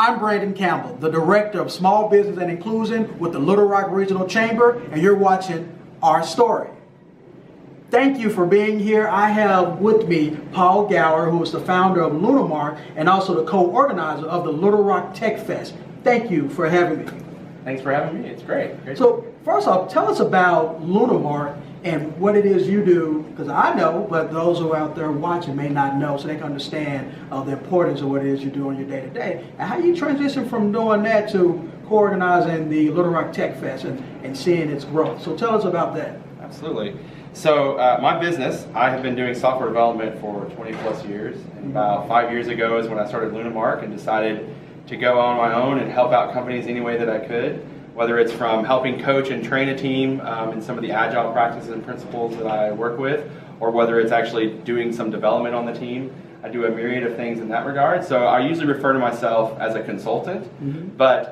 I'm Brandon Campbell, the Director of Small Business and Inclusion with the Little Rock Regional Chamber, and you're watching Our Story. Thank you for being here. I have with me Paul Gower, who is the founder of Lunamark and also the co-organizer of the Little Rock Tech Fest. Thank you for having me. Thanks for having me. It's great. So first off, tell us about Lunamark and what it is you do, because I know, but those who are out there watching may not know, so they can understand the importance of what it is you do on your day-to-day, and how you transition from doing that to co-organizing the Little Rock Tech Fest and seeing its growth. So tell us about that. Absolutely. So my business, I have been doing software development for 20 plus years, and about 5 years ago is when I started Lunamark and decided to go on my own and help out companies any way that I could. Whether it's from helping coach and train a team in some of the agile practices and principles that I work with, or whether it's actually doing some development on the team. I do a myriad of things in that regard. So I usually refer to myself as a consultant, but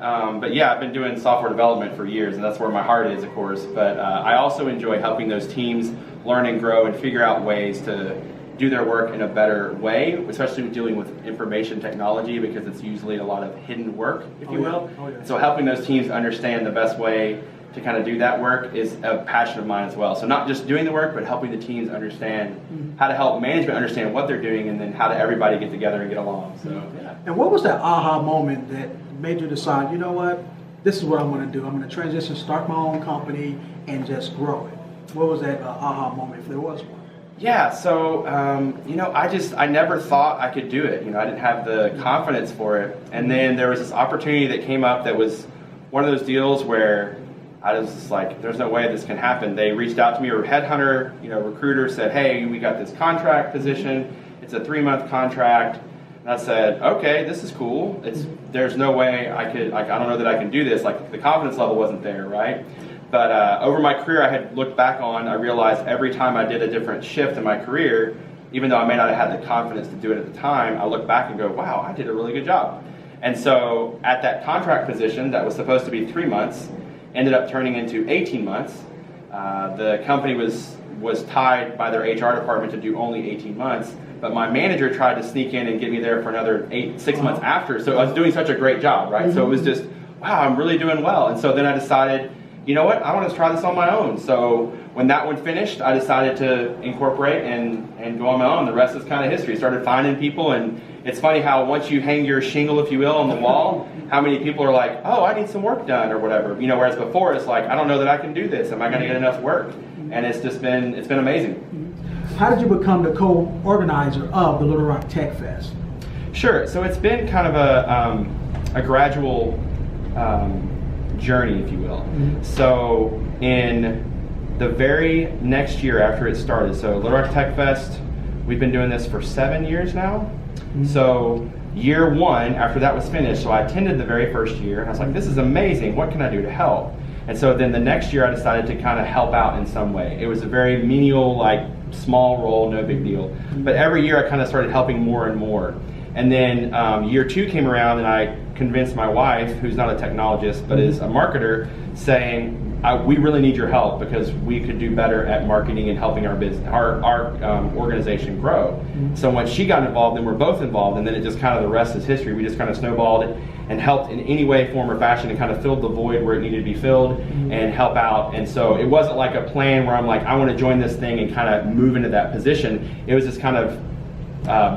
yeah, I've been doing software development for years, and that's where my heart is, of course. But I also enjoy helping those teams learn and grow and figure out ways to do their work in a better way, especially dealing with information technology, because it's usually a lot of hidden work, if you will. So helping those teams understand the best way to kind of do that work is a passion of mine as well. So not just doing the work, but helping the teams understand how to help management understand what they're doing, and then how to everybody get together and get along. So yeah. And what was that aha moment that made you decide, you know what, this is what I'm going to do. I'm going to transition, start my own company, and just grow it. What was that aha moment, if there was one? Yeah, so, I never thought I could do it. I didn't have the confidence for it. And then there was this opportunity that came up that was one of those deals where I was just like, there's no way this can happen. They reached out to me, or a headhunter, recruiter said, hey, we got this contract position. It's a 3-month contract. And I said, okay, this is cool. There's no way I could, I don't know that I can do this. The confidence level wasn't there, right? But over my career, I had looked back on, I realized every time I did a different shift in my career, even though I may not have had the confidence to do it at the time, I look back and go, wow, I did a really good job. And so at that contract position that was supposed to be 3 months, ended up turning into 18 months. The company was tied by their HR department to do only 18 months, but my manager tried to sneak in and get me there for another 6 months after. So I was doing such a great job, right? So it was just, wow, I'm really doing well. And so then I decided, you know what, I want to try this on my own. So when that one finished, I decided to incorporate and go on my own. The rest is kind of history. Started finding people, and it's funny how once you hang your shingle, if you will, on the wall, how many people are like, oh, I need some work done or whatever. Whereas before it's like, I don't know that I can do this. Am I going to get enough work? And it's been amazing. How did you become the co-organizer of the Little Rock Tech Fest? Sure. So it's been kind of a gradual journey, if you will. So in the very next year after it started, so Little Rock Tech Fest, we've been doing this for 7 years now. So year one, after that was finished, so I attended the very first year, and I was like, this is amazing, what can I do to help? And so then the next year I decided to kind of help out in some way. It was a very menial, small role, no big deal. But every year I kind of started helping more and more. And then year 2 came around, and I convinced my wife, who's not a technologist but is a marketer, saying, we really need your help because we could do better at marketing and helping our business, our organization grow. So when she got involved, then we're both involved, and then it just kind of, the rest is history. We just kind of snowballed it and helped in any way, form, or fashion, and kind of filled the void where it needed to be filled and help out. And so it wasn't like a plan where I'm like, I want to join this thing and kind of move into that position. It was just kind of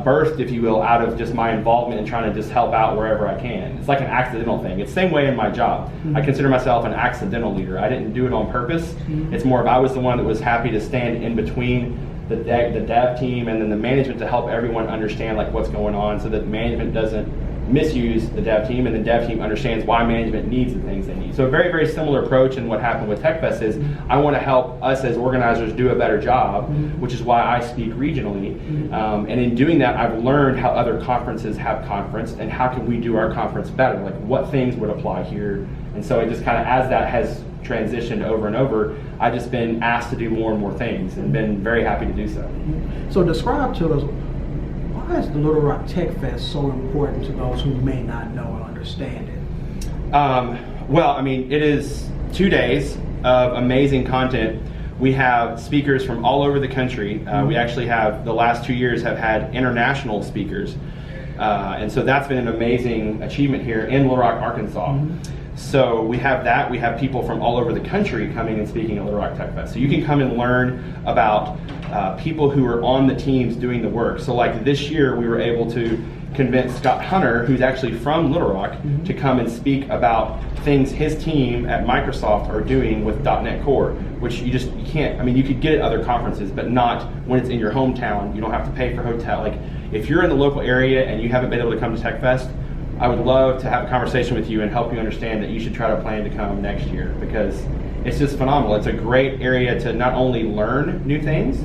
birthed, if you will, out of just my involvement in trying to just help out wherever I can. It's like an accidental thing. It's the same way in my job. I consider myself an accidental leader. I didn't do it on purpose. It's more of I was the one that was happy to stand in between the dev team and then the management to help everyone understand what's going on, so that management doesn't misuse the dev team, and the dev team understands why management needs the things they need. So a very, very similar approach. And what happened with TechFest is I want to help us as organizers do a better job, which is why I speak regionally. And in doing that, I've learned how other conferences have conference and how can we do our conference better, what things would apply here. And so it just kind of, as that has transitioned over and over, I've just been asked to do more and more things and been very happy to do so. So describe to us, why is the Little Rock Tech Fest so important to those who may not know or understand it? Well, it is 2 days of amazing content. We have speakers from all over the country. We actually have, the last 2 years, have had international speakers. And so that's been an amazing achievement here in Little Rock, Arkansas. So we have that. We have people from all over the country coming and speaking at Little Rock Tech Fest. So you can come and learn about people who are on the teams doing the work. So like this year, we were able to convince Scott Hunter, who's actually from Little Rock, to come and speak about things his team at Microsoft are doing with .NET Core, which you can't, I mean, you could get at other conferences, but not when it's in your hometown. You don't have to pay for hotel. Like if you're in the local area and you haven't been able to come to Tech Fest, I would love to have a conversation with you and help you understand that you should try to plan to come next year, because it's just phenomenal. It's a great area to not only learn new things,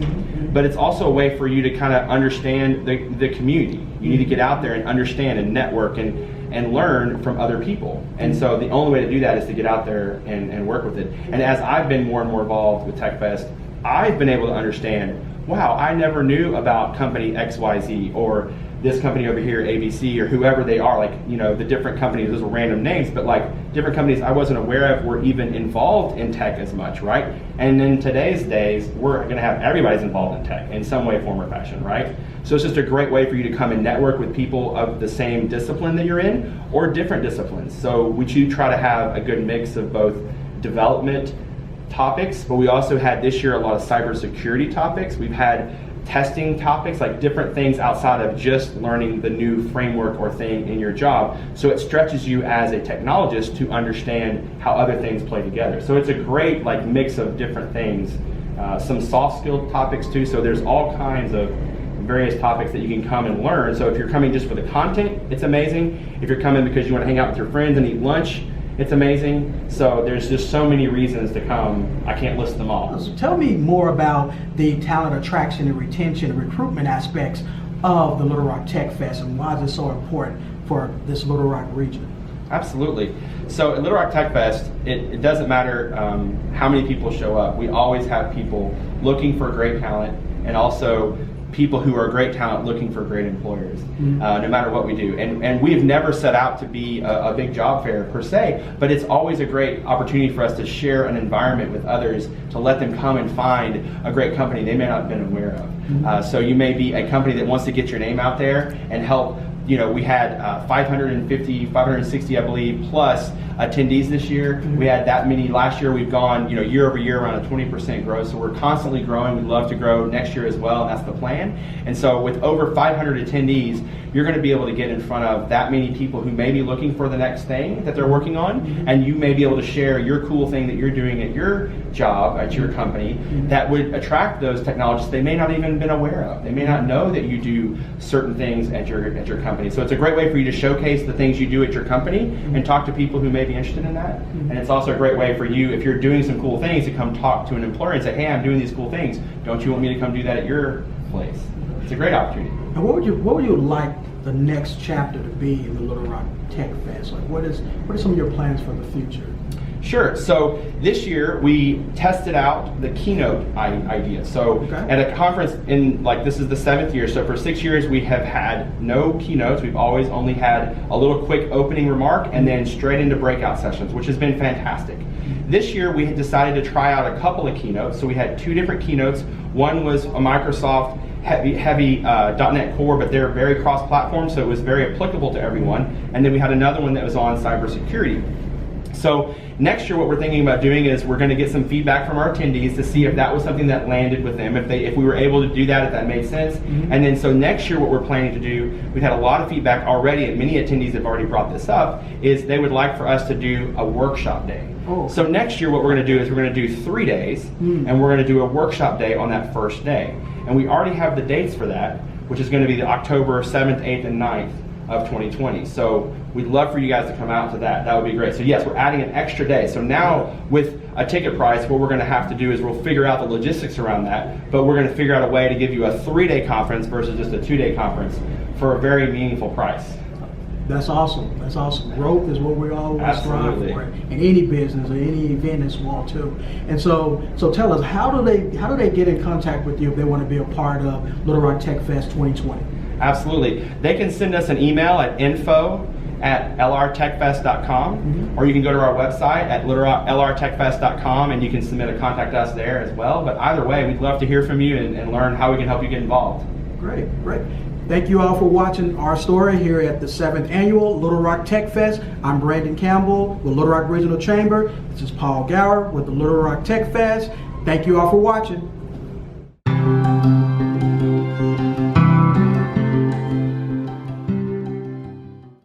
but it's also a way for you to kind of understand the community. You need to get out there and understand and network and learn from other people. And so the only way to do that is to get out there and work with it. And as I've been more and more involved with Tech Fest, I've been able to understand, wow, I never knew about company XYZ or this company over here, ABC, or whoever they are, like, you know, the different companies, those are random names, but like different companies I wasn't aware of were even involved in tech as much, right? And in today's days, we're gonna have everybody's involved in tech in some way, form, or fashion, right? So it's just a great way for you to come and network with people of the same discipline that you're in, or different disciplines. So we try to have a good mix of both development topics, but we also had this year a lot of cybersecurity topics. We've had testing topics, like different things outside of just learning the new framework or thing in your job. So it stretches you as a technologist to understand how other things play together. So it's a great like mix of different things. Some soft skill topics too. So there's all kinds of various topics that you can come and learn. So if you're coming just for the content, it's amazing. If you're coming because you want to hang out with your friends and eat lunch, it's amazing. So there's just so many reasons to come. I can't list them all. So tell me more about the talent attraction and retention and recruitment aspects of the Little Rock Tech Fest, and why is it so important for this Little Rock region? Absolutely. So at Little Rock Tech Fest, it doesn't matter how many people show up. We always have people looking for great talent, and also people who are great talent looking for great employers, no matter what we do. And we've never set out to be a big job fair per se, but it's always a great opportunity for us to share an environment with others, to let them come and find a great company they may not have been aware of. So you may be a company that wants to get your name out there and help. You know, we had 550, 560, I believe, plus attendees this year. We had that many last year. We've gone, you know, year over year around a 20% growth. So we're constantly growing. We'd love to grow next year as well, and that's the plan. And so with over 500 attendees, you're going to be able to get in front of that many people who may be looking for the next thing that they're working on, and you may be able to share your cool thing that you're doing at your job, at your company, that would attract those technologists they may not even been aware of. They may not know that you do certain things at your company. So it's a great way for you to showcase the things you do at your company and talk to people who may be interested in that. And it's also a great way for you, if you're doing some cool things, to come talk to an employer and say, hey, I'm doing these cool things. Don't you want me to come do that at your place? It's a great opportunity. And what would you like the next chapter to be in the Little Rock Tech Fest? Like, what are some of your plans for the future? Sure. So this year we tested out the keynote idea. So at a conference this is the 7th year. So for 6 years we have had no keynotes. We've always only had a little quick opening remark and then straight into breakout sessions, which has been fantastic. This year we had decided to try out a couple of keynotes. So we had 2 different keynotes. One was a Microsoft heavy .NET Core, but they're very cross-platform, so it was very applicable to everyone. And then we had another one that was on cybersecurity. So next year what we're thinking about doing is we're going to get some feedback from our attendees to see if that was something that landed with them, if we were able to do that, if that made sense. And then so next year what we're planning to do, we've had a lot of feedback already, and many attendees have already brought this up, is they would like for us to do a workshop day. So next year what we're going to do is we're going to do 3 days, and we're going to do a workshop day on that first day. And we already have the dates for that, which is going to be the October 7th, 8th, and 9th of 2020. So we'd love for you guys to come out to that. That would be great. So yes, we're adding an extra day. So now with a ticket price, what we're going to have to do is we'll figure out the logistics around that, but we're going to figure out a way to give you a 3-day conference versus just a 2-day conference for a very meaningful price. That's awesome. That's awesome. Growth is what we always strive for in any business or any event as well too. And so tell us, how do they get in contact with you if they want to be a part of Little Rock Tech Fest 2020? Absolutely. They can send us an email at info@lrtechfest.com, or you can go to our website at lrtechfest.com and you can submit a contact us there as well. But either way, we'd love to hear from you and learn how we can help you get involved. Great, great. Thank you all for watching our story here at the 7th Annual Little Rock Tech Fest. I'm Brandon Campbell with Little Rock Regional Chamber. This is Paul Gower with the Little Rock Tech Fest. Thank you all for watching.